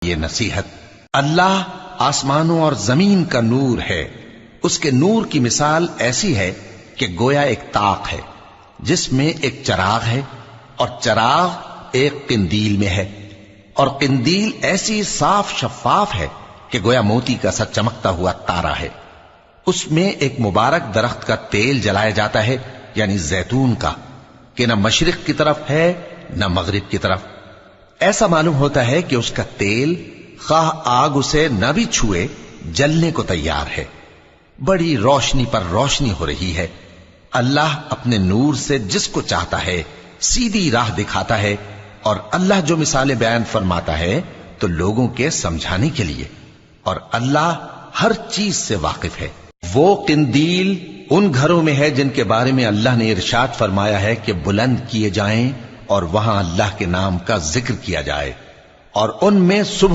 یہ نصیحت، اللہ آسمانوں اور زمین کا نور ہے، اس کے نور کی مثال ایسی ہے کہ گویا ایک طاق ہے جس میں ایک چراغ ہے، اور چراغ ایک قندیل میں ہے، اور قندیل ایسی صاف شفاف ہے کہ گویا موتی کا سا چمکتا ہوا تارا ہے۔ اس میں ایک مبارک درخت کا تیل جلایا جاتا ہے، یعنی زیتون کا، کہ نہ مشرق کی طرف ہے نہ مغرب کی طرف۔ ایسا معلوم ہوتا ہے کہ اس کا تیل خواہ آگ اسے نہ بھی چھوئے جلنے کو تیار ہے۔ بڑی روشنی پر روشنی ہو رہی ہے۔ اللہ اپنے نور سے جس کو چاہتا ہے سیدھی راہ دکھاتا ہے، اور اللہ جو مثالیں بیان فرماتا ہے تو لوگوں کے سمجھانے کے لیے، اور اللہ ہر چیز سے واقف ہے۔ وہ قندیل ان گھروں میں ہے جن کے بارے میں اللہ نے ارشاد فرمایا ہے کہ بلند کیے جائیں اور وہاں اللہ کے نام کا ذکر کیا جائے، اور ان میں صبح